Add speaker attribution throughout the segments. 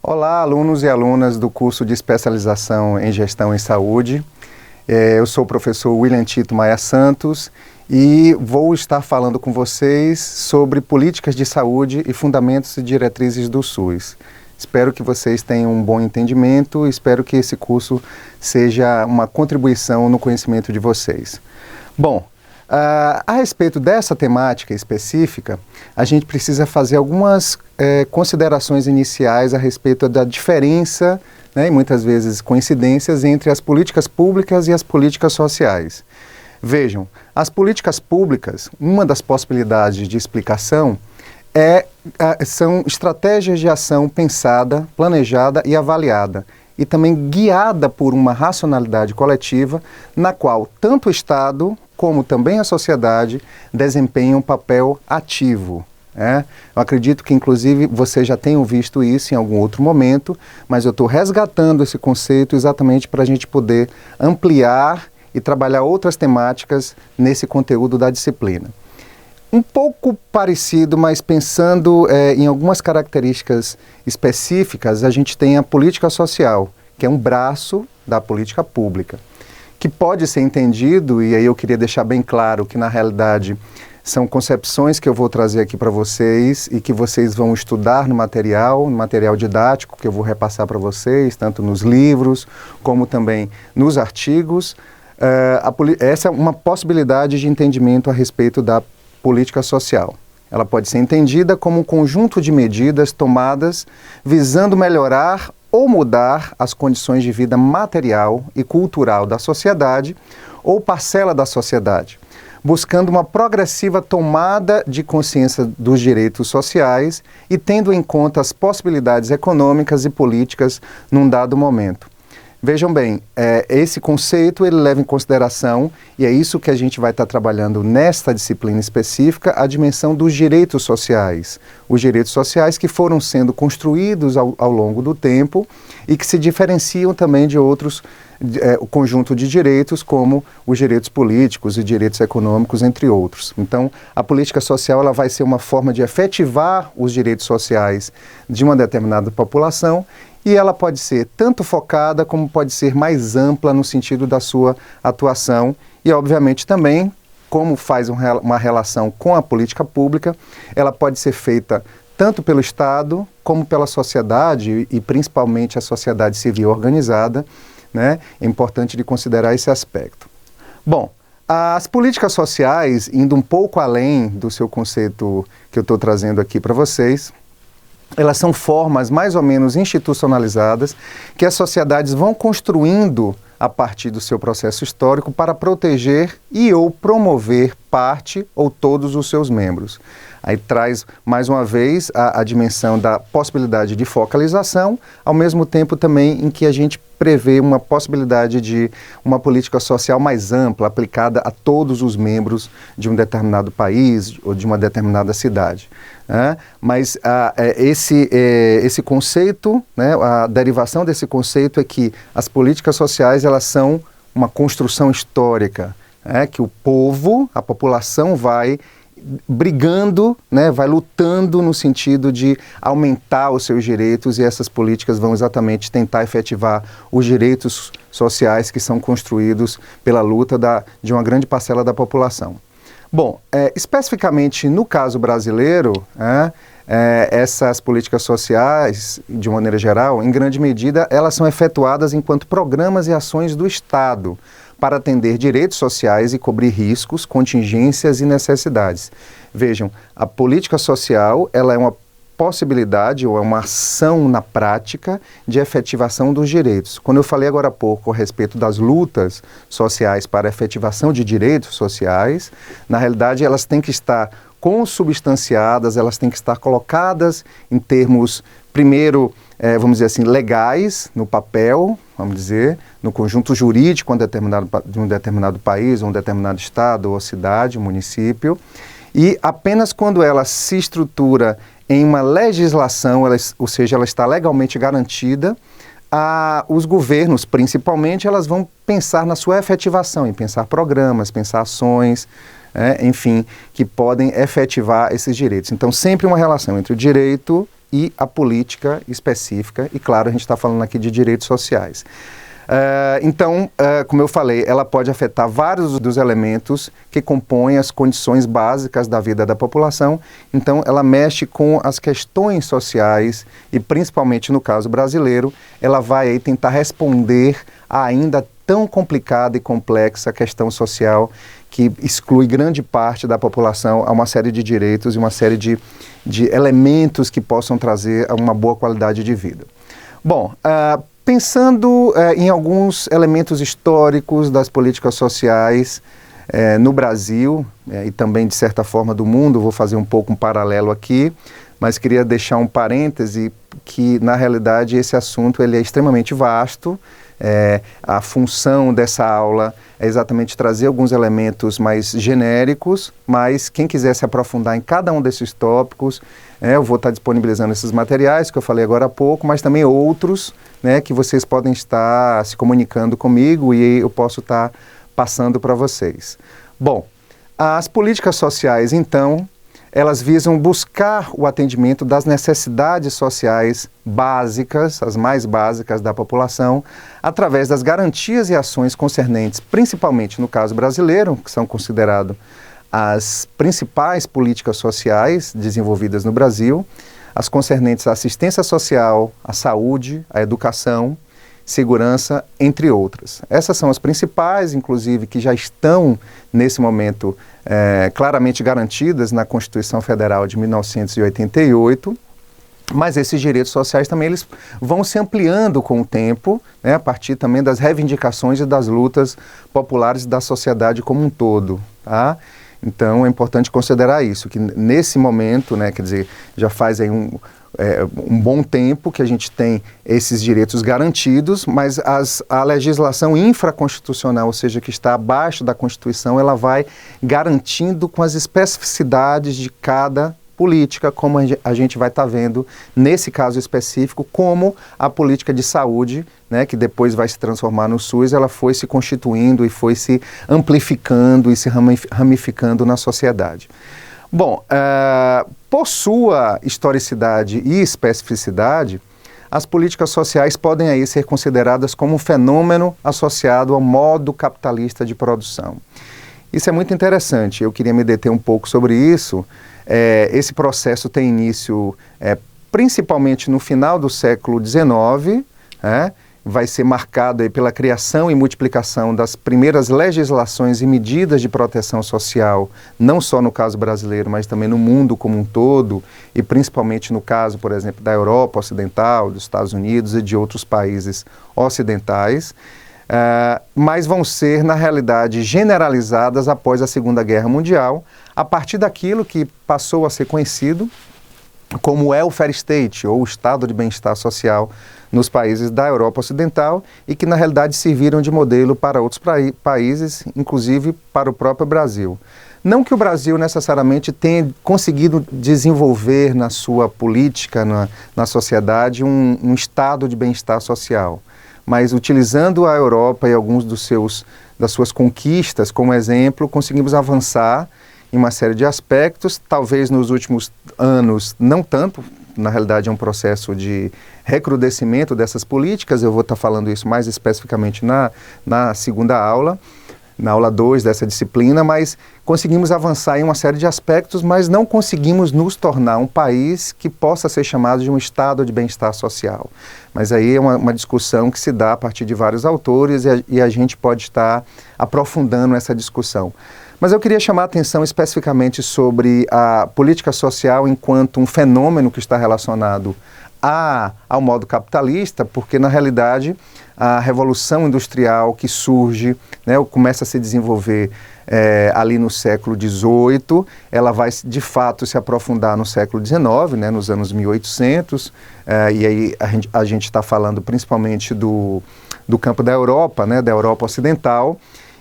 Speaker 1: Olá, alunos e alunas do curso de especialização em Gestão em Saúde. Eu sou o professor William Tito Maia Santos e vou estar falando com vocês sobre políticas de saúde e fundamentos e diretrizes do SUS. Espero que vocês tenham um bom entendimento, espero que esse curso seja uma contribuição no conhecimento de vocês. Bom, a respeito dessa temática específica, a gente precisa fazer algumas considerações iniciais a respeito da diferença, né, e muitas vezes coincidências, entre as políticas públicas e as políticas sociais. Vejam, as políticas públicas, uma das possibilidades de explicação são estratégias de ação pensada, planejada e avaliada, e também guiada por uma racionalidade coletiva, na qual tanto o Estado como também a sociedade desempenham um papel ativo. Eu acredito que, inclusive, vocês já tenham visto isso em algum outro momento, mas eu estou resgatando esse conceito exatamente para a gente poder ampliar e trabalhar outras temáticas nesse conteúdo da disciplina. Um pouco parecido, mas pensando em algumas características específicas, a gente tem a política social, que é um braço da política pública, que pode ser entendido, e aí eu queria deixar bem claro que na realidade são concepções que eu vou trazer aqui para vocês e que vocês vão estudar no material didático que eu vou repassar para vocês, tanto nos livros como também nos artigos. Essa é uma possibilidade de entendimento a respeito da política social. Ela pode ser entendida como um conjunto de medidas tomadas visando melhorar ou mudar as condições de vida material e cultural da sociedade ou parcela da sociedade, buscando uma progressiva tomada de consciência dos direitos sociais e tendo em conta as possibilidades econômicas e políticas num dado momento. Vejam bem, esse conceito ele leva em consideração, e é isso que a gente vai estar trabalhando nesta disciplina específica, a dimensão dos direitos sociais. Os direitos sociais que foram sendo construídos ao longo do tempo e que se diferenciam também de outros o conjunto de direitos, como os direitos políticos e direitos econômicos, entre outros. Então, a política social ela vai ser uma forma de efetivar os direitos sociais de uma determinada população, e ela pode ser tanto focada como pode ser mais ampla no sentido da sua atuação e, obviamente, também, como faz uma relação com a política pública, ela pode ser feita tanto pelo Estado como pela sociedade e principalmente a sociedade civil organizada, né? É importante de considerar esse aspecto. Bom, as políticas sociais, indo um pouco além do seu conceito que eu estou trazendo aqui para vocês, elas são formas mais ou menos institucionalizadas que as sociedades vão construindo a partir do seu processo histórico para proteger e ou promover parte ou todos os seus membros. Aí traz, mais uma vez, a dimensão da possibilidade de focalização, ao mesmo tempo também em que a gente prevê uma possibilidade de uma política social mais ampla, aplicada a todos os membros de um determinado país ou de uma determinada cidade. Mas esse conceito, né, a derivação desse conceito é que as políticas sociais elas são uma construção histórica, que o povo, a população vai brigando, né, vai lutando no sentido de aumentar os seus direitos, e essas políticas vão exatamente tentar efetivar os direitos sociais que são construídos pela luta de uma grande parcela da população. Bom, especificamente no caso brasileiro, essas políticas sociais, de maneira geral, em grande medida, elas são efetuadas enquanto programas e ações do Estado para atender direitos sociais e cobrir riscos, contingências e necessidades. Vejam, a política social ela é uma possibilidade ou é uma ação na prática de efetivação dos direitos. Quando eu falei agora há pouco a respeito das lutas sociais para a efetivação de direitos sociais, na realidade elas têm que estar consubstanciadas, elas têm que estar colocadas em termos, primeiro, vamos dizer assim, legais, no papel, vamos dizer, no conjunto jurídico de um determinado país, um determinado estado ou cidade, município, e apenas quando ela se estrutura em uma legislação, ou seja, ela está legalmente garantida, os governos, principalmente, elas vão pensar na sua efetivação, em pensar programas, pensar ações, enfim, que podem efetivar esses direitos. Então, sempre uma relação entre o direito e a política específica, e claro, a gente está falando aqui de direitos sociais. Então, como eu falei, ela pode afetar vários dos elementos que compõem as condições básicas da vida da população. Então, ela mexe com as questões sociais e, principalmente no caso brasileiro, ela vai aí tentar responder a ainda tão complicada e complexa questão social que exclui grande parte da população a uma série de direitos e uma série de elementos que possam trazer uma boa qualidade de vida. Bom, pensando em alguns elementos históricos das políticas sociais no Brasil e também, de certa forma, do mundo, vou fazer um pouco um paralelo aqui, mas queria deixar um parêntese que, na realidade, esse assunto ele é extremamente vasto. A função dessa aula é exatamente trazer alguns elementos mais genéricos, mas quem quiser se aprofundar em cada um desses tópicos, eu vou estar disponibilizando esses materiais que eu falei agora há pouco, mas também outros, que vocês podem estar se comunicando comigo e eu posso estar passando para vocês. Bom, as políticas sociais, então, elas visam buscar o atendimento das necessidades sociais básicas, as mais básicas da população, através das garantias e ações concernentes, principalmente no caso brasileiro, que são consideradas as principais políticas sociais desenvolvidas no Brasil, as concernentes à assistência social, à saúde, à educação, segurança, entre outras. Essas são as principais, inclusive, que já estão, nesse momento, claramente garantidas na Constituição Federal de 1988, mas esses direitos sociais também eles vão se ampliando com o tempo, a partir também das reivindicações e das lutas populares da sociedade como um todo, tá? Então é importante considerar isso, que nesse momento, quer dizer, já faz aí um bom tempo que a gente tem esses direitos garantidos, mas a legislação infraconstitucional, ou seja, que está abaixo da Constituição, ela vai garantindo com as especificidades de cada política, como a gente vai estar vendo nesse caso específico, como a política de saúde, que depois vai se transformar no SUS, ela foi se constituindo e foi se amplificando e se ramificando na sociedade. Bom, por sua historicidade e especificidade, as políticas sociais podem aí ser consideradas como um fenômeno associado ao modo capitalista de produção. Isso é muito interessante, eu queria me deter um pouco sobre isso. Esse processo tem início principalmente no final do século XIX, vai ser marcado aí pela criação e multiplicação das primeiras legislações e medidas de proteção social, não só no caso brasileiro, mas também no mundo como um todo, e principalmente no caso, por exemplo, da Europa Ocidental, dos Estados Unidos e de outros países ocidentais, mas vão ser, na realidade, generalizadas após a Segunda Guerra Mundial, a partir daquilo que passou a ser conhecido como o welfare state, ou estado de bem-estar social, nos países da Europa Ocidental e que, na realidade, serviram de modelo para outros países, inclusive para o próprio Brasil. Não que o Brasil necessariamente tenha conseguido desenvolver na sua política, na sociedade, um estado de bem-estar social, mas utilizando a Europa e alguns das suas conquistas como exemplo, conseguimos avançar em uma série de aspectos, talvez nos últimos anos não tanto. Na realidade é um processo de recrudescimento dessas políticas, eu vou estar falando isso mais especificamente na segunda aula, na aula 2 dessa disciplina, mas conseguimos avançar em uma série de aspectos, mas não conseguimos nos tornar um país que possa ser chamado de um estado de bem-estar social. Mas aí é uma discussão que se dá a partir de vários autores e a gente pode estar aprofundando essa discussão. Mas eu queria chamar a atenção especificamente sobre a política social enquanto um fenômeno que está relacionado ao modo capitalista, porque na realidade a revolução industrial que surge, começa a se desenvolver ali no século XVIII, ela vai de fato se aprofundar no século XIX, nos anos 1800, e aí a gente está falando principalmente do campo da Europa, da Europa Ocidental.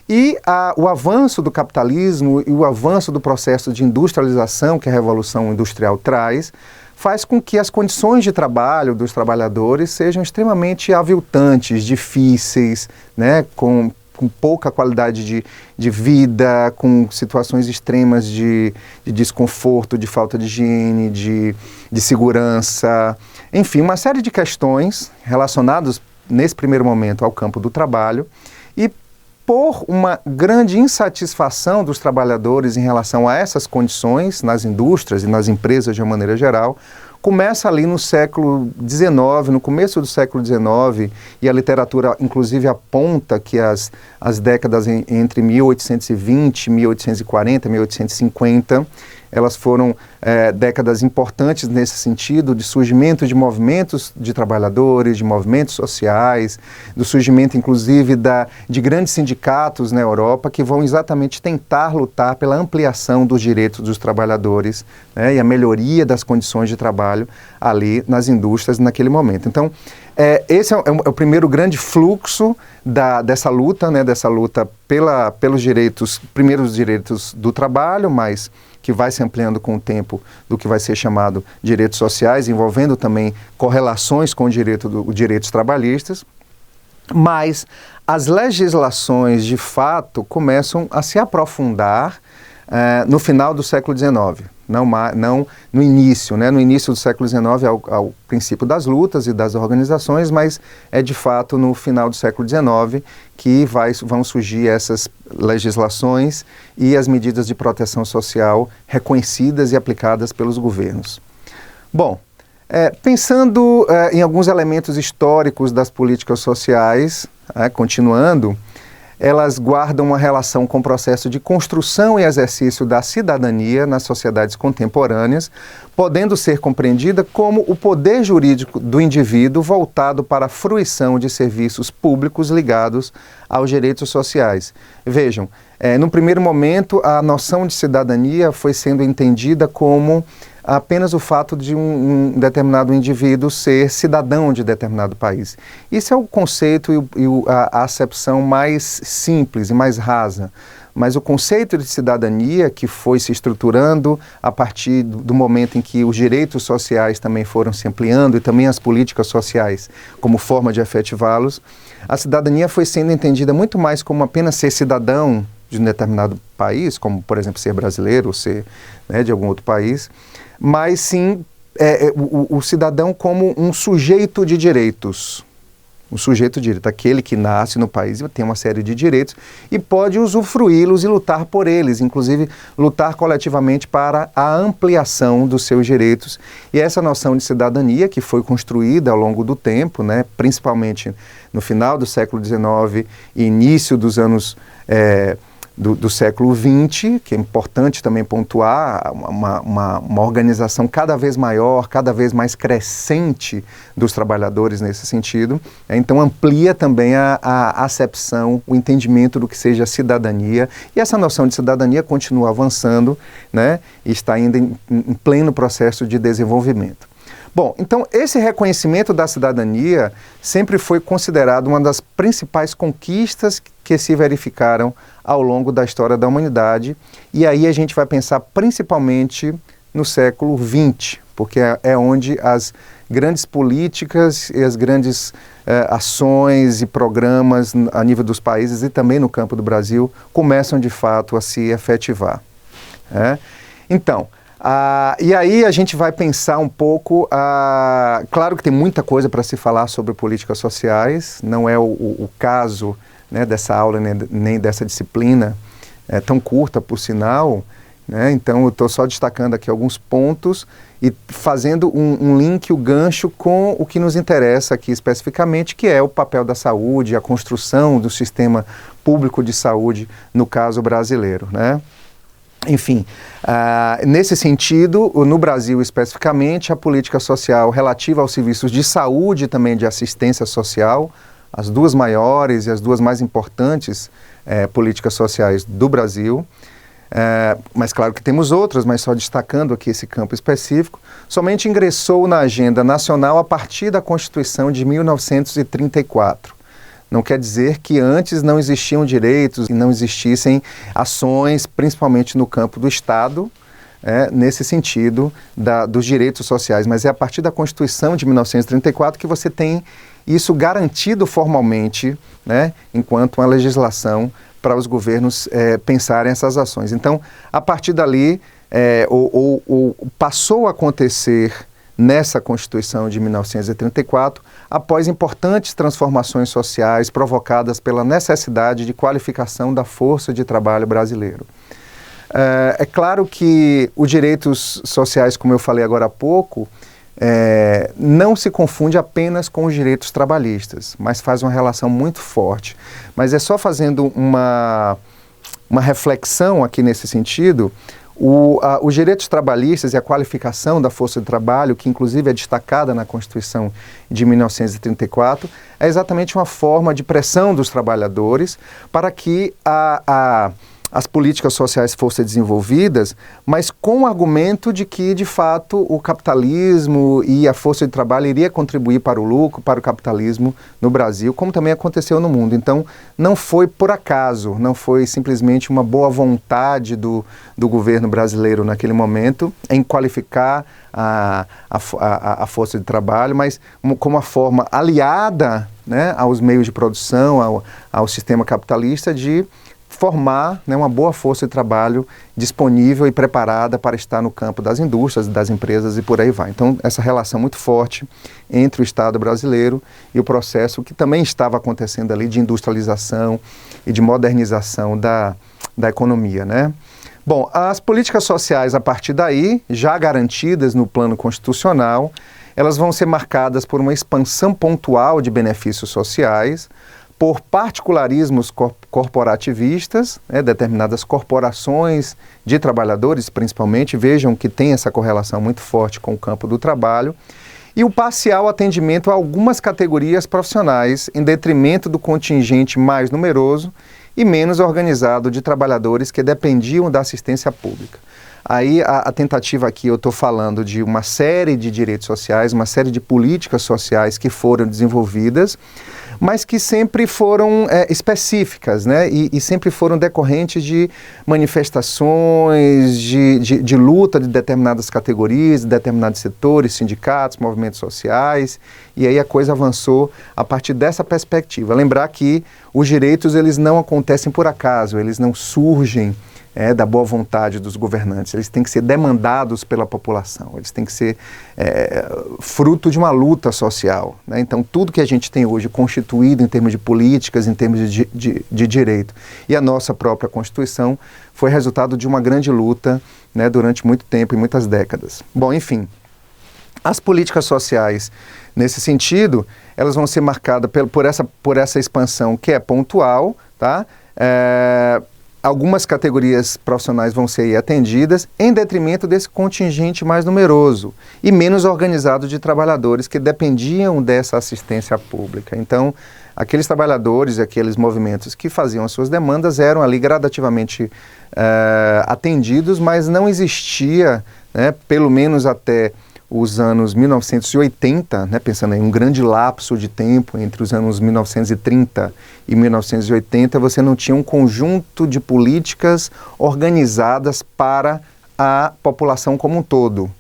Speaker 1: E o avanço do capitalismo e o avanço do processo de industrialização que a Revolução Industrial traz, faz com que as condições de trabalho dos trabalhadores sejam extremamente aviltantes, difíceis, com com pouca qualidade de vida, com situações extremas de desconforto, de falta de higiene, de segurança, enfim, uma série de questões relacionadas nesse primeiro momento ao campo do trabalho e por uma grande insatisfação dos trabalhadores em relação a essas condições nas indústrias e nas empresas de uma maneira geral, começa ali no século XIX, no começo do século XIX, e a literatura inclusive aponta que as décadas entre 1820, 1840, 1850, elas foram décadas importantes nesse sentido, de surgimento de movimentos de trabalhadores, de movimentos sociais, do surgimento inclusive de grandes sindicatos na Europa que vão exatamente tentar lutar pela ampliação dos direitos dos trabalhadores, né, e a melhoria das condições de trabalho ali nas indústrias naquele momento. Então, esse é o primeiro grande fluxo dessa luta, né, pelos direitos, primeiro os direitos do trabalho, mas que vai se ampliando com o tempo do que vai ser chamado direitos sociais, envolvendo também correlações com direitos trabalhistas, mas as legislações, de fato, começam a se aprofundar no final do século XIX, não no início, né? No início do século XIX ao princípio das lutas e das organizações, mas é de fato no final do século XIX que vão surgir essas legislações e as medidas de proteção social reconhecidas e aplicadas pelos governos. Bom, pensando em alguns elementos históricos das políticas sociais, continuando, elas guardam uma relação com o processo de construção e exercício da cidadania nas sociedades contemporâneas, podendo ser compreendida como o poder jurídico do indivíduo voltado para a fruição de serviços públicos ligados aos direitos sociais. Vejam, no primeiro momento, a noção de cidadania foi sendo entendida como apenas o fato de um determinado indivíduo ser cidadão de determinado país. Isso é o conceito e a acepção mais simples e mais rasa. Mas o conceito de cidadania, que foi se estruturando a partir do momento em que os direitos sociais também foram se ampliando e também as políticas sociais como forma de efetivá-los, a cidadania foi sendo entendida muito mais como apenas ser cidadão de um determinado país, como, por exemplo, ser brasileiro ou ser, né, de algum outro país, mas sim o cidadão como um sujeito de direitos. Um sujeito de direito, aquele que nasce no país e tem uma série de direitos e pode usufruí-los e lutar por eles, inclusive lutar coletivamente para a ampliação dos seus direitos. E essa noção de cidadania que foi construída ao longo do tempo, né, principalmente no final do século XIX e início dos anos do século XX, que é importante também pontuar, uma organização cada vez maior, cada vez mais crescente dos trabalhadores nesse sentido. Então amplia também a acepção, o entendimento do que seja cidadania, e essa noção de cidadania continua avançando, né, e está ainda em pleno processo de desenvolvimento. Bom, então esse reconhecimento da cidadania sempre foi considerado uma das principais conquistas que se verificaram ao longo da história da humanidade, e aí a gente vai pensar principalmente no século XX, porque é onde as grandes políticas e as grandes ações e programas a nível dos países e também no campo do Brasil começam de fato a se efetivar. Então, e aí a gente vai pensar um pouco, claro que tem muita coisa para se falar sobre políticas sociais, não é o caso, né, dessa aula nem dessa disciplina, tão curta por sinal, né, então eu estou só destacando aqui alguns pontos e fazendo um link, o gancho com o que nos interessa aqui especificamente, que é o papel da saúde, a construção do sistema público de saúde no caso brasileiro, né? Enfim, nesse sentido, no Brasil especificamente, a política social relativa aos serviços de saúde e também de assistência social, as duas maiores e as duas mais importantes políticas sociais do Brasil, mas claro que temos outras, mas só destacando aqui esse campo específico, somente ingressou na agenda nacional a partir da Constituição de 1934. Não quer dizer que antes não existiam direitos e não existissem ações, principalmente no campo do Estado, nesse sentido dos direitos sociais, mas é a partir da Constituição de 1934 que você tem isso garantido formalmente, né, enquanto uma legislação para os governos pensarem essas ações. Então, a partir dali, passou a acontecer nessa Constituição de 1934, após importantes transformações sociais provocadas pela necessidade de qualificação da força de trabalho brasileiro. É claro que os direitos sociais, como eu falei agora há pouco, não se confunde apenas com os direitos trabalhistas, mas faz uma relação muito forte. Mas é só fazendo uma reflexão aqui nesse sentido, os direitos trabalhistas e a qualificação da força de trabalho, que inclusive é destacada na Constituição de 1934, é exatamente uma forma de pressão dos trabalhadores para que as políticas sociais fossem desenvolvidas, mas com o argumento de que, de fato, o capitalismo e a força de trabalho iria contribuir para o lucro, para o capitalismo no Brasil, como também aconteceu no mundo. Então, não foi por acaso, não foi simplesmente uma boa vontade do governo brasileiro naquele momento em qualificar a força de trabalho, mas como uma forma aliada, né, aos meios de produção, ao sistema capitalista, de formar, né, uma boa força de trabalho disponível e preparada para estar no campo das indústrias, das empresas e por aí vai. Então, essa relação muito forte entre o Estado brasileiro e o processo que também estava acontecendo ali de industrialização e de modernização da economia, né? Bom, as políticas sociais, a partir daí, já garantidas no plano constitucional, elas vão ser marcadas por uma expansão pontual de benefícios sociais, por particularismos corporativistas, né, determinadas corporações de trabalhadores, principalmente, vejam que tem essa correlação muito forte com o campo do trabalho, e o parcial atendimento a algumas categorias profissionais, em detrimento do contingente mais numeroso e menos organizado de trabalhadores que dependiam da assistência pública. Aí a tentativa aqui, eu estou falando de uma série de direitos sociais, uma série de políticas sociais que foram desenvolvidas, mas que sempre foram específicas, né? E sempre foram decorrentes de manifestações, de luta de determinadas categorias, de determinados setores, sindicatos, movimentos sociais, e aí a coisa avançou a partir dessa perspectiva. Lembrar que os direitos, eles não acontecem por acaso, eles não surgem da boa vontade dos governantes, eles têm que ser demandados pela população, eles têm que ser fruto de uma luta social, né? Então, tudo que a gente tem hoje constituído em termos de políticas, em termos de direito, e a nossa própria Constituição foi resultado de uma grande luta, né, durante muito tempo e muitas décadas. Bom, enfim, as políticas sociais, nesse sentido, elas vão ser marcadas por essa expansão que é pontual, tá? Algumas categorias profissionais vão ser atendidas em detrimento desse contingente mais numeroso e menos organizado de trabalhadores que dependiam dessa assistência pública. Então, aqueles trabalhadores, aqueles movimentos que faziam as suas demandas eram ali gradativamente atendidos, mas não existia, né, pelo menos até os anos 1980, né, pensando em um grande lapso de tempo entre os anos 1930 e 1980, você não tinha um conjunto de políticas organizadas para a população como um todo,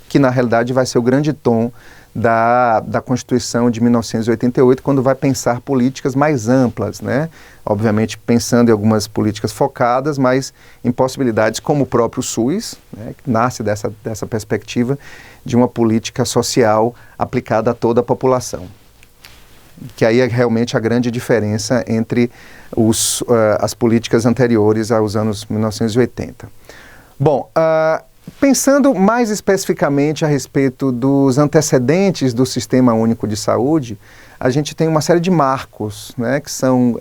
Speaker 1: que na realidade vai ser o grande tom da Constituição de 1988, quando vai pensar políticas mais amplas, né? Obviamente pensando em algumas políticas focadas, mas em possibilidades como o próprio SUS, né, que nasce dessa perspectiva de uma política social aplicada a toda a população. Que aí é realmente a grande diferença entre as políticas anteriores aos anos 1980. Bom, pensando mais especificamente a respeito dos antecedentes do Sistema Único de Saúde, a gente tem uma série de marcos, né, que são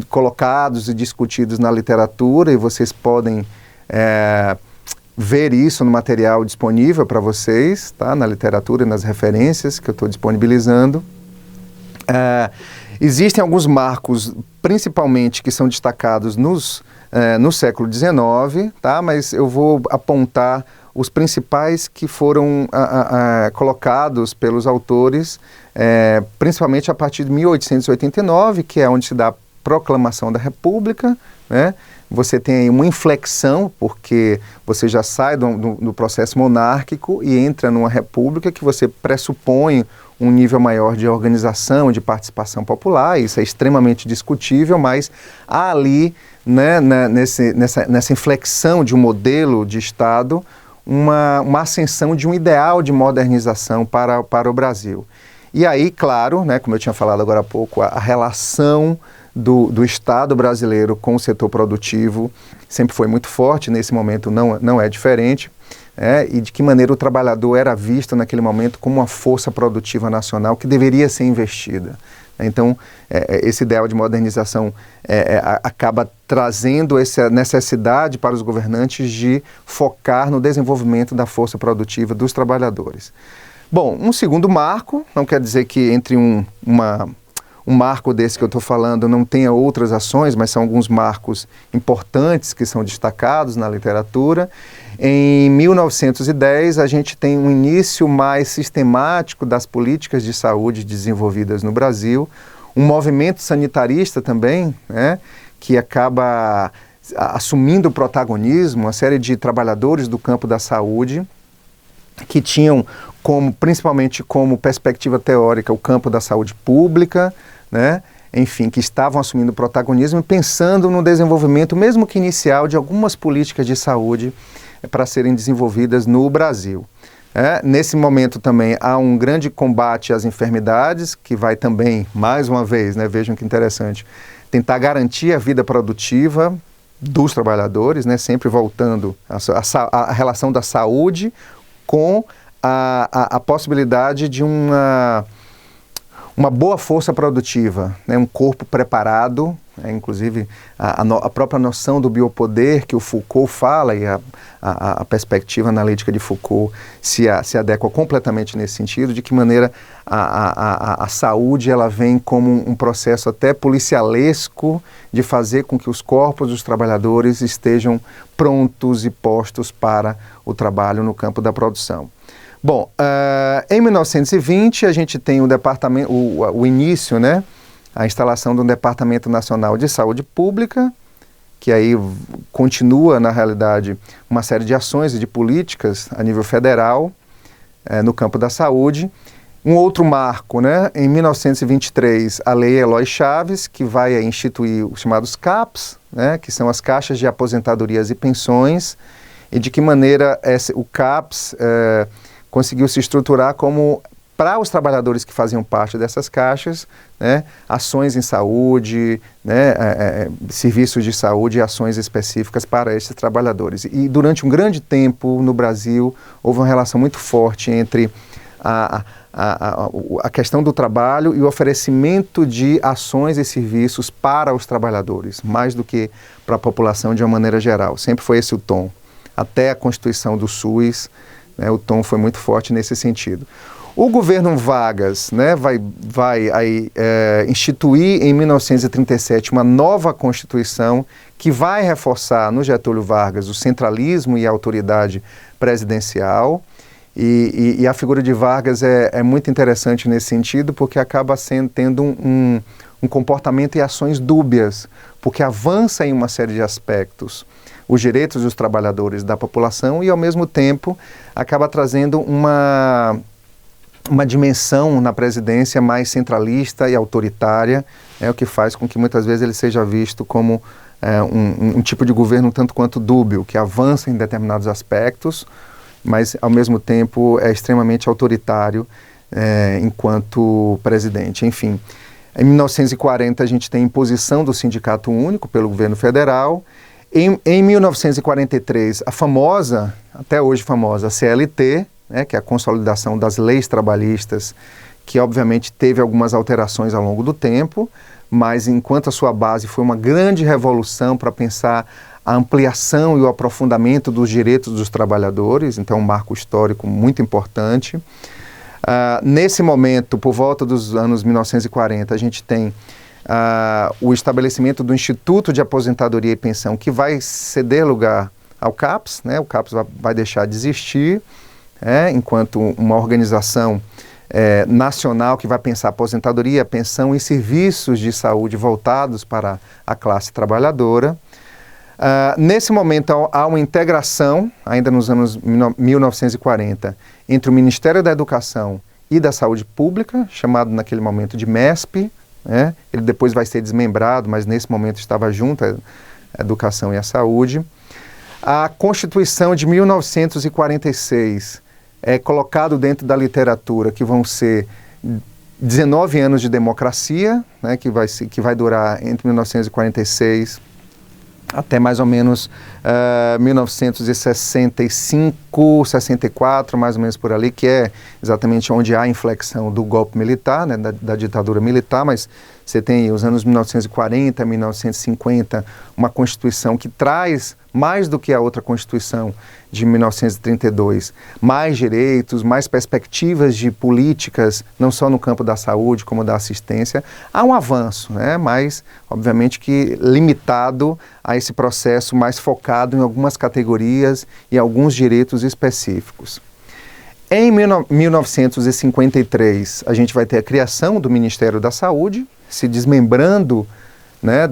Speaker 1: colocados e discutidos na literatura, e vocês podem ver isso no material disponível para vocês, tá, na literatura e nas referências que eu estou disponibilizando. Existem alguns marcos, principalmente, que são destacados no século XIX, tá? Mas eu vou apontar os principais que foram colocados pelos autores, principalmente a partir de 1889, que é onde se dá a proclamação da República, né? Você tem aí uma inflexão, porque você já sai do processo monárquico e entra numa república que você pressupõe um nível maior de organização, de participação popular. Isso é extremamente discutível, mas há ali, né, nessa inflexão de um modelo de Estado, uma ascensão de um ideal de modernização para o Brasil. E aí, claro, né, como eu tinha falado agora há pouco, a relação do Estado brasileiro com o setor produtivo sempre foi muito forte, nesse momento não é diferente, e de que maneira o trabalhador era visto naquele momento como uma força produtiva nacional que deveria ser investida. Então, esse ideal de modernização acaba trazendo essa necessidade para os governantes de focar no desenvolvimento da força produtiva dos trabalhadores. Bom, um segundo marco, não quer dizer que entre um marco desse que eu estou falando não tenha outras ações, mas são alguns marcos importantes que são destacados na literatura. Em 1910, a gente tem um início mais sistemático das políticas de saúde desenvolvidas no Brasil, um movimento sanitarista também, né, que acaba assumindo o protagonismo, uma série de trabalhadores do campo da saúde que tinham principalmente como perspectiva teórica o campo da saúde pública, né? Enfim, que estavam assumindo protagonismo e pensando no desenvolvimento, mesmo que inicial, de algumas políticas de saúde para serem desenvolvidas no Brasil. Nesse momento também há um grande combate às enfermidades, que vai também, mais uma vez, né, vejam que interessante, tentar garantir a vida produtiva dos trabalhadores, né, sempre voltando a relação da saúde com a possibilidade de uma boa força produtiva, né? Um corpo preparado, inclusive a própria noção do biopoder que o Foucault fala e a perspectiva analítica de Foucault se adequa completamente nesse sentido, de que maneira a saúde ela vem como um processo até policialesco de fazer com que os corpos dos trabalhadores estejam prontos e postos para o trabalho no campo da produção. Bom, em 1920 a gente tem o início, né, a instalação de um Departamento Nacional de Saúde Pública, que aí continua, na realidade, uma série de ações e de políticas a nível federal no campo da saúde. Um outro marco, né, em 1923, a Lei Eloy Chaves, que vai instituir os chamados CAPs, né, que são as Caixas de Aposentadorias e Pensões, e de que maneira o CAPs conseguiu se estruturar como, para os trabalhadores que faziam parte dessas caixas, né, ações em saúde, né, serviços de saúde e ações específicas para esses trabalhadores. E durante um grande tempo no Brasil houve uma relação muito forte entre a questão do trabalho e o oferecimento de ações e serviços para os trabalhadores, mais do que para a população de uma maneira geral. Sempre foi esse o tom. Até a Constituição do SUS, né, o tom foi muito forte nesse sentido. O governo Vargas, né, vai instituir em 1937 uma nova Constituição que vai reforçar no Getúlio Vargas o centralismo e a autoridade presidencial. E a figura de Vargas é muito interessante nesse sentido, porque acaba tendo um comportamento e ações dúbias, porque avança em uma série de aspectos os direitos dos trabalhadores da população e, ao mesmo tempo, acaba trazendo uma dimensão na presidência mais centralista e autoritária, o que faz com que muitas vezes ele seja visto como um tipo de governo tanto quanto dúbio, que avança em determinados aspectos, mas ao mesmo tempo é extremamente autoritário enquanto presidente. Enfim, em 1940 a gente tem a imposição do Sindicato Único pelo governo federal. Em 1943, a famosa, até hoje famosa, CLT, né, que é a consolidação das leis trabalhistas, que obviamente teve algumas alterações ao longo do tempo, mas enquanto a sua base foi uma grande revolução para pensar a ampliação e o aprofundamento dos direitos dos trabalhadores, então um marco histórico muito importante. Nesse momento, por volta dos anos 1940, a gente tem o estabelecimento do Instituto de Aposentadoria e Pensão, que vai ceder lugar ao CAPS, né? O CAPS vai deixar de existir, enquanto uma organização nacional que vai pensar aposentadoria, pensão e serviços de saúde voltados para a classe trabalhadora. Nesse momento há uma integração, ainda nos anos 1940, entre o Ministério da Educação e da Saúde Pública, chamado naquele momento de MESP, né? Ele depois vai ser desmembrado, mas nesse momento estava junto a Educação e a Saúde. A Constituição de 1946 é colocado dentro da literatura que vão ser 19 anos de democracia, né, que vai durar entre 1946 até mais ou menos 1965, 64, mais ou menos por ali, que é exatamente onde há a inflexão do golpe militar, né, da ditadura militar, mas você tem os anos 1940, 1950, uma Constituição que traz, mais do que a outra Constituição de 1932, mais direitos, mais perspectivas de políticas, não só no campo da saúde, como da assistência. Há um avanço, né? Mas, obviamente, que limitado a esse processo mais focado em algumas categorias e alguns direitos específicos. Em 1953, a gente vai ter a criação do Ministério da Saúde, se desmembrando, né,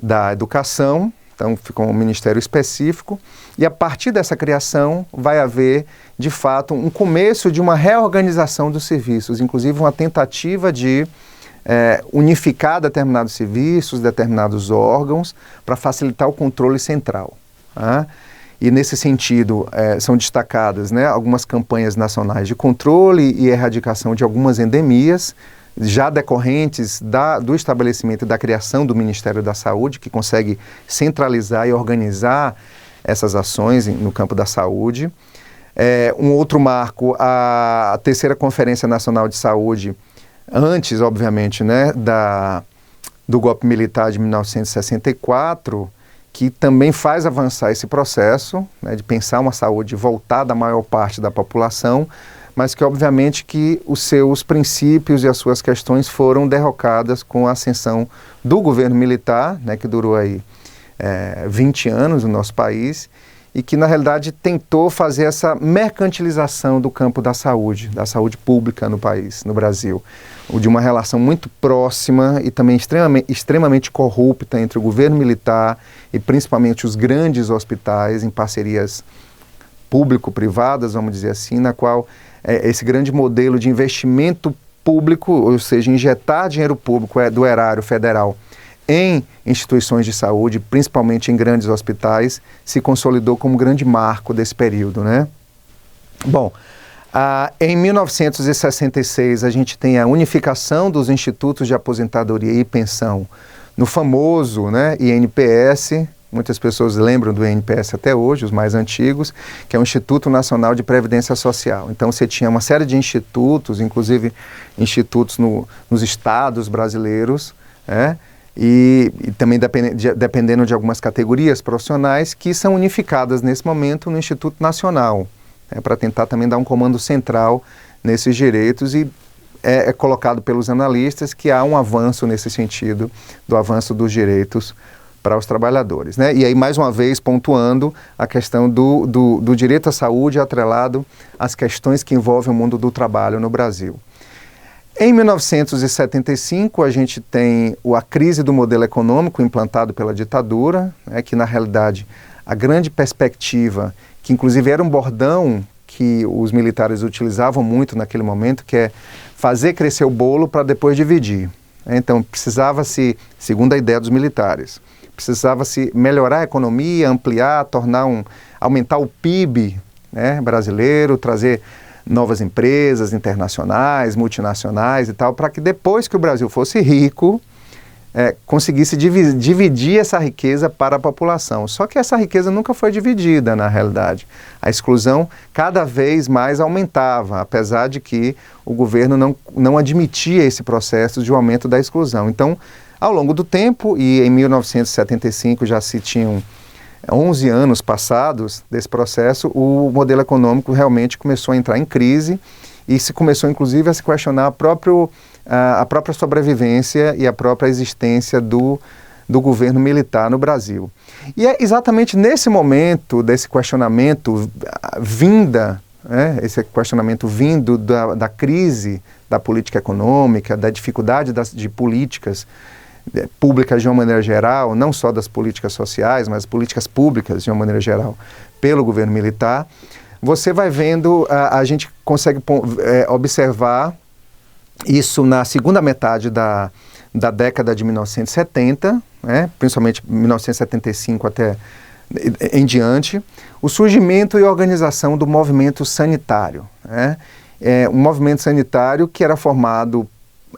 Speaker 1: da educação. Então, ficou um ministério específico, e a partir dessa criação vai haver, de fato, um começo de uma reorganização dos serviços, inclusive uma tentativa de unificar determinados serviços, determinados órgãos, para facilitar o controle central. Tá? E, nesse sentido, são destacadas, né, algumas campanhas nacionais de controle e erradicação de algumas endemias, já decorrentes do estabelecimento e da criação do Ministério da Saúde, que consegue centralizar e organizar essas ações no campo da saúde. Um outro marco, a terceira Conferência Nacional de Saúde, antes, obviamente, né, do golpe militar de 1964, que também faz avançar esse processo, né, de pensar uma saúde voltada à maior parte da população, mas que, obviamente, que os seus princípios e as suas questões foram derrocadas com a ascensão do governo militar, né, que durou aí 20 anos no nosso país, e que, na realidade, tentou fazer essa mercantilização do campo da saúde pública no país, no Brasil, de uma relação muito próxima e também extremamente corrupta entre o governo militar e, principalmente, os grandes hospitais, em parcerias público-privadas, vamos dizer assim, na qual esse grande modelo de investimento público, ou seja, injetar dinheiro público do erário federal em instituições de saúde, principalmente em grandes hospitais, se consolidou como um grande marco desse período, né? Bom, em 1966 a gente tem a unificação dos institutos de aposentadoria e pensão no famoso, né, INPS. Muitas pessoas lembram do INPS até hoje, os mais antigos, que é o Instituto Nacional de Previdência Social. Então você tinha uma série de institutos, inclusive institutos nos estados brasileiros, e também dependendo de algumas categorias profissionais, que são unificadas nesse momento no Instituto Nacional, para tentar também dar um comando central nesses direitos, e é colocado pelos analistas que há um avanço nesse sentido, do avanço dos direitos para os trabalhadores, né? E aí, mais uma vez, pontuando a questão do direito à saúde atrelado às questões que envolvem o mundo do trabalho no Brasil. Em 1975, a gente tem a crise do modelo econômico implantado pela ditadura, né, que, na realidade, a grande perspectiva, que inclusive era um bordão que os militares utilizavam muito naquele momento, que é fazer crescer o bolo para depois dividir. Então, precisava-se, segundo a ideia dos militares, precisava-se melhorar a economia, ampliar, aumentar o PIB, né, brasileiro, trazer novas empresas internacionais, multinacionais e tal, para que depois que o Brasil fosse rico, conseguisse dividir essa riqueza para a população. Só que essa riqueza nunca foi dividida, na realidade. A exclusão cada vez mais aumentava, apesar de que o governo não admitia esse processo de aumento da exclusão. Então, ao longo do tempo, e em 1975 já se tinham 11 anos passados desse processo, o modelo econômico realmente começou a entrar em crise e se começou, inclusive, a se questionar a própria sobrevivência e a própria existência do governo militar no Brasil. E é exatamente nesse momento desse questionamento esse questionamento vindo da crise da política econômica, da dificuldade de políticas públicas de uma maneira geral, não só das políticas sociais, mas políticas públicas de uma maneira geral, pelo governo militar, você vai vendo, a gente consegue observar isso na segunda metade da década de 1970, né, principalmente 1975 até em diante, o surgimento e organização do movimento sanitário, né, um movimento sanitário que era formado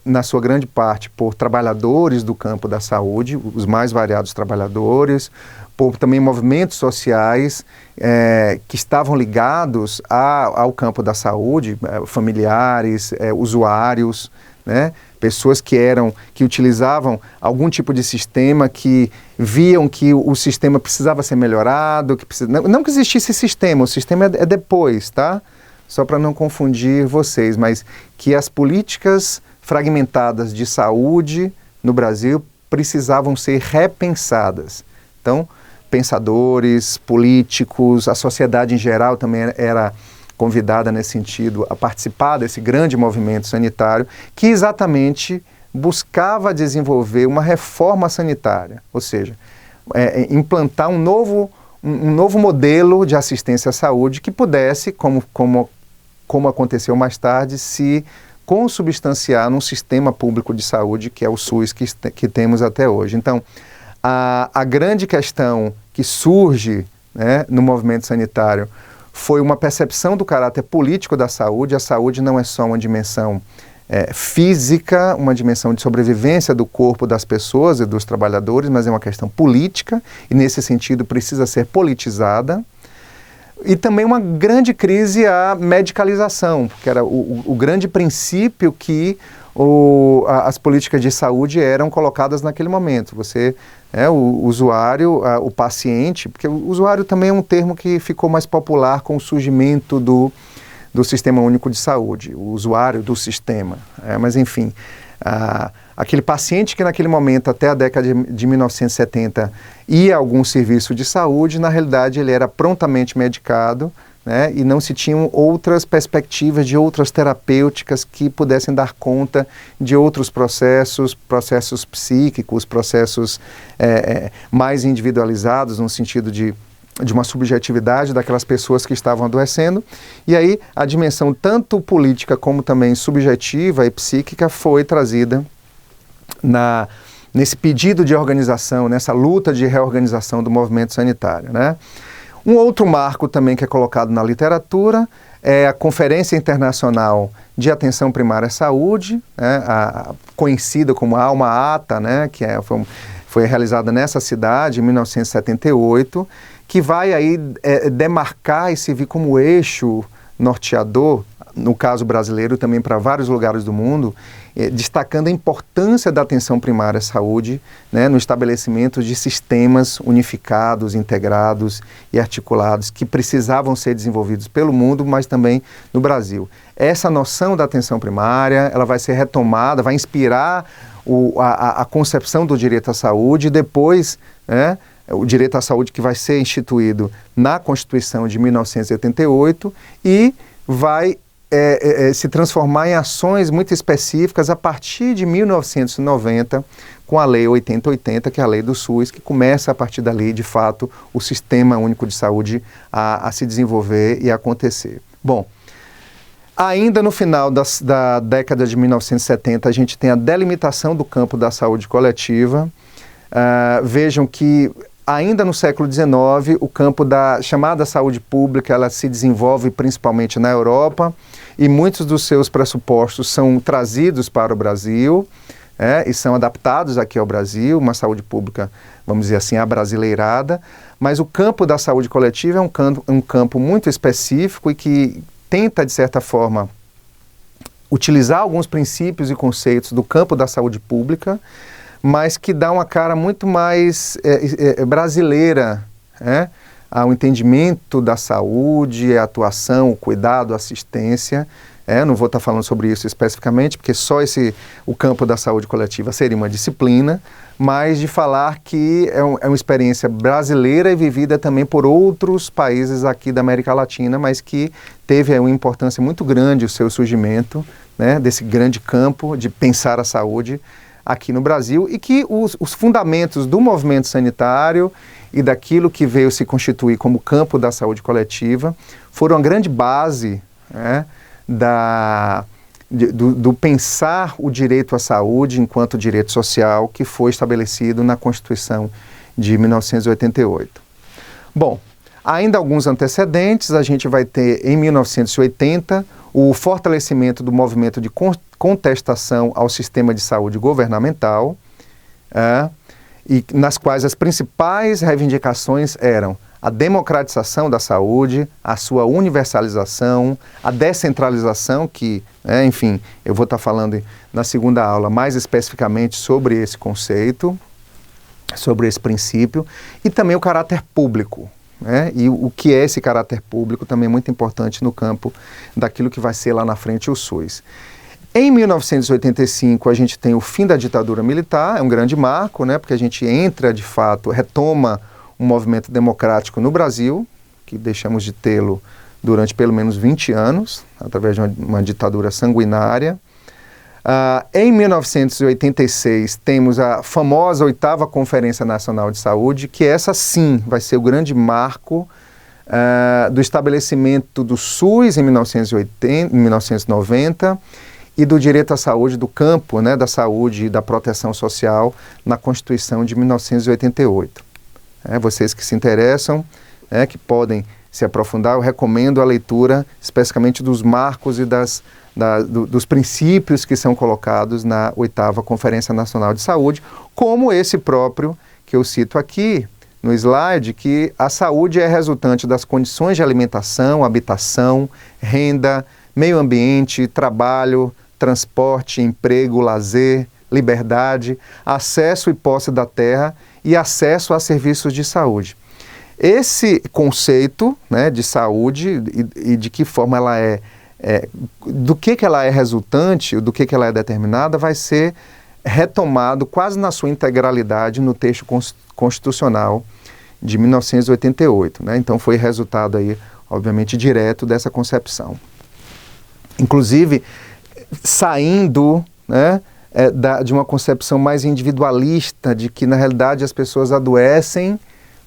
Speaker 1: na sua grande parte por trabalhadores do campo da saúde, os mais variados trabalhadores, por também movimentos sociais que estavam ligados ao campo da saúde, familiares, usuários, né? Pessoas que utilizavam algum tipo de sistema, que viam que o sistema precisava ser melhorado, não que existisse sistema, o sistema é depois, tá? Só para não confundir vocês, mas que as políticas fragmentadas de saúde no Brasil precisavam ser repensadas. Então, pensadores, políticos, a sociedade em geral também era convidada nesse sentido a participar desse grande movimento sanitário que exatamente buscava desenvolver uma reforma sanitária, ou seja, implantar um novo modelo de assistência à saúde que pudesse, como aconteceu mais tarde, se consubstanciar num sistema público de saúde que é o SUS que temos até hoje. Então, a grande questão que surge, né, no movimento sanitário foi uma percepção do caráter político da saúde. A saúde não é só uma dimensão física, uma dimensão de sobrevivência do corpo das pessoas e dos trabalhadores, mas é uma questão política e, nesse sentido, precisa ser politizada. E também uma grande crise à medicalização, que era o grande princípio que as políticas de saúde eram colocadas naquele momento. O usuário, o paciente, porque o usuário também é um termo que ficou mais popular com o surgimento do Sistema Único de Saúde, o usuário do sistema. Mas, enfim, aquele paciente que naquele momento, até a década de 1970, ia a algum serviço de saúde, na realidade ele era prontamente medicado, né, e não se tinham outras perspectivas de outras terapêuticas que pudessem dar conta de outros processos psíquicos, processos mais individualizados, no sentido de uma subjetividade daquelas pessoas que estavam adoecendo. E aí a dimensão tanto política como também subjetiva e psíquica foi trazida nesse pedido de organização, nessa luta de reorganização do movimento sanitário, né? Um outro marco também que é colocado na literatura é a Conferência Internacional de Atenção Primária à Saúde, né, conhecida como Alma-Ata, né, que foi realizada nessa cidade em 1978, que vai aí demarcar e servir como eixo norteador, no caso brasileiro, também para vários lugares do mundo, destacando a importância da atenção primária à saúde, né, no estabelecimento de sistemas unificados, integrados e articulados que precisavam ser desenvolvidos pelo mundo, mas também no Brasil. Essa noção da atenção primária, ela vai ser retomada, vai inspirar a concepção do direito à saúde e depois, né, o direito à saúde que vai ser instituído na Constituição de 1988 e vai se transformar em ações muito específicas a partir de 1990, com a Lei 8080, que é a lei do SUS, que começa a partir dali, de fato, o Sistema Único de Saúde a se desenvolver e a acontecer. Bom, ainda no final da década de 1970, a gente tem a delimitação do campo da saúde coletiva. Vejam que ainda no século XIX, o campo da chamada saúde pública, ela se desenvolve principalmente na Europa, e muitos dos seus pressupostos são trazidos para o Brasil, e são adaptados aqui ao Brasil, uma saúde pública, vamos dizer assim, abrasileirada, mas o campo da saúde coletiva é um campo muito específico e que tenta, de certa forma, utilizar alguns princípios e conceitos do campo da saúde pública, mas que dá uma cara muito mais brasileira, ao entendimento da saúde, a atuação, o cuidado, a assistência. Não vou estar falando sobre isso especificamente, porque só o campo da saúde coletiva seria uma disciplina, mas de falar que é uma experiência brasileira e vivida também por outros países aqui da América Latina, mas que teve uma importância muito grande o seu surgimento, né, desse grande campo de pensar a saúde aqui no Brasil e que os fundamentos do movimento sanitário e daquilo que veio se constituir como campo da saúde coletiva foram a grande base, né, do pensar o direito à saúde enquanto direito social que foi estabelecido na Constituição de 1988. Bom, ainda alguns antecedentes, a gente vai ter em 1980 o fortalecimento do movimento de contestação ao sistema de saúde governamental, e nas quais as principais reivindicações eram a democratização da saúde, a sua universalização, a descentralização, que, enfim, eu vou estar falando na segunda aula mais especificamente sobre esse conceito, sobre esse princípio, e também o caráter público. E o que é esse caráter público também é muito importante no campo daquilo que vai ser lá na frente o SUS. Em 1985 a gente tem o fim da ditadura militar, é um grande marco, porque a gente entra de fato, retoma um movimento democrático no Brasil, que deixamos de tê-lo durante pelo menos 20 anos, através de uma ditadura sanguinária. Em 1986 temos a famosa 8ª Conferência Nacional de Saúde, que essa sim vai ser o grande marco do estabelecimento do SUS em 1990 e do direito à saúde do campo, da saúde e da proteção social na Constituição de 1988. Vocês que se interessam, que podem se aprofundar, eu recomendo a leitura especificamente dos marcos e dos princípios que são colocados na 8ª Conferência Nacional de Saúde, como esse próprio que eu cito aqui no slide, que a saúde é resultante das condições de alimentação, habitação, renda, meio ambiente, trabalho, transporte, emprego, lazer, liberdade, acesso e posse da terra e acesso a serviços de saúde. Esse conceito, de saúde e de que forma ela do que ela é resultante, do que ela é determinada, vai ser retomado quase na sua integralidade no texto constitucional de 1988. Então foi resultado aí, obviamente, direto dessa concepção. Inclusive, saindo, de uma concepção mais individualista, de que na realidade as pessoas adoecem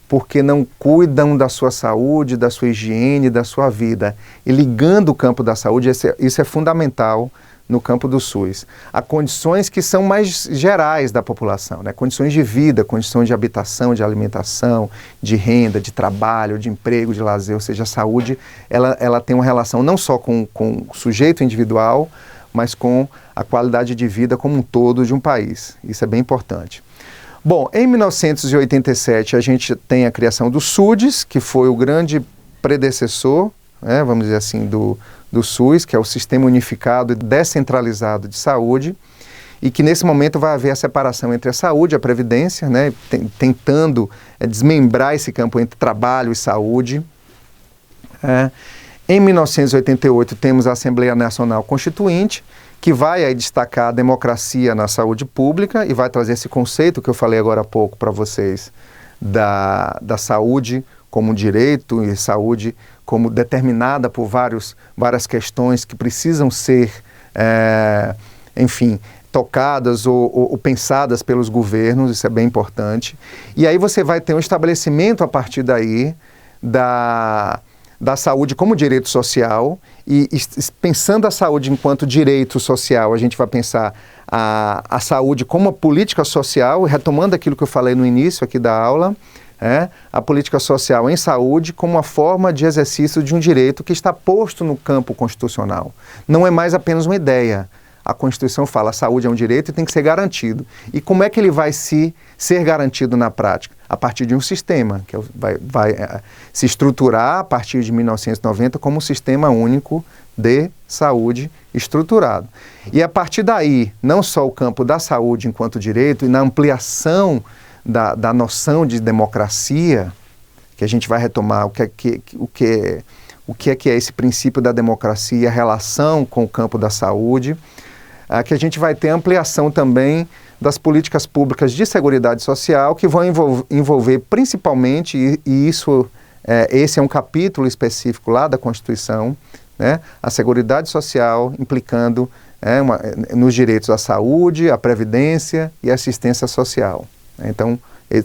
Speaker 1: porque não cuidam da sua saúde, da sua higiene, da sua vida. E ligando o campo da saúde, isso é fundamental no campo do SUS. Há condições que são mais gerais da população, condições de vida, condições de habitação, de alimentação, de renda, de trabalho, de emprego, de lazer, ou seja, a saúde ela tem uma relação não só com o sujeito individual, mas com a qualidade de vida como um todo de um país. Isso é bem importante. Bom, em 1987 a gente tem a criação do SUDES, que foi o grande predecessor, vamos dizer assim, do SUS, que é o Sistema Unificado e Descentralizado de Saúde, e que nesse momento vai haver a separação entre a saúde e a previdência, tentando desmembrar esse campo entre trabalho e saúde. Em 1988 temos a Assembleia Nacional Constituinte, que vai aí destacar a democracia na saúde pública e vai trazer esse conceito que eu falei agora há pouco para vocês da saúde como direito e saúde como determinada por várias questões que precisam ser, tocadas ou pensadas pelos governos, isso é bem importante. E aí você vai ter um estabelecimento a partir daí da saúde como direito social e pensando a saúde enquanto direito social, a gente vai pensar a saúde como uma política social, retomando aquilo que eu falei no início aqui da aula, a política social em saúde como uma forma de exercício de um direito que está posto no campo constitucional. Não é mais apenas uma ideia. A Constituição fala, a saúde é um direito e tem que ser garantido. E como é que ele vai ser garantido na prática? A partir de um sistema, que vai se estruturar a partir de 1990 como um sistema único de saúde estruturado. E a partir daí, não só o campo da saúde enquanto direito, e na ampliação da noção de democracia, que a gente vai retomar o que é esse princípio da democracia e a relação com o campo da saúde, que a gente vai ter ampliação também das políticas públicas de seguridade social, que vão envolver principalmente, esse é um capítulo específico lá da Constituição, a seguridade social implicando nos direitos à saúde, à previdência e à assistência social. Então,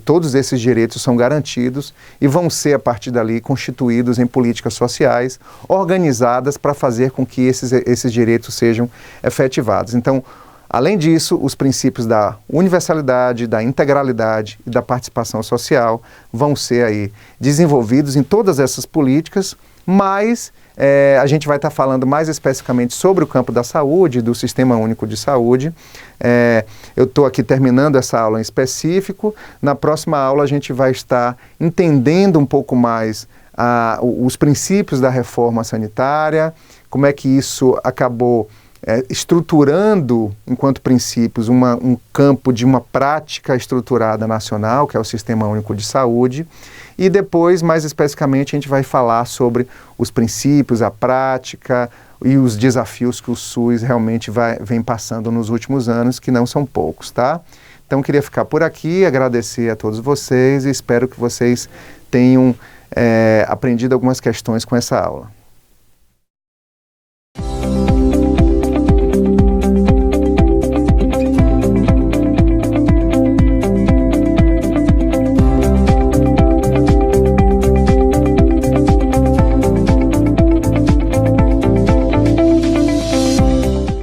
Speaker 1: todos esses direitos são garantidos e vão ser, a partir dali, constituídos em políticas sociais organizadas para fazer com que esses direitos sejam efetivados. Então, além disso, os princípios da universalidade, da integralidade e da participação social vão ser aí desenvolvidos em todas essas políticas, mas a gente vai estar falando mais especificamente sobre o campo da saúde, do Sistema Único de Saúde. Eu estou aqui terminando essa aula em específico. Na próxima aula a gente vai estar entendendo um pouco mais os princípios da reforma sanitária, como é que isso acabou estruturando, enquanto princípios, um campo de uma prática estruturada nacional, que é o Sistema Único de Saúde, e depois, mais especificamente, a gente vai falar sobre os princípios, a prática e os desafios que o SUS realmente vem passando nos últimos anos, que não são poucos, tá? Então, queria ficar por aqui, agradecer a todos vocês e espero que vocês tenham aprendido algumas questões com essa aula.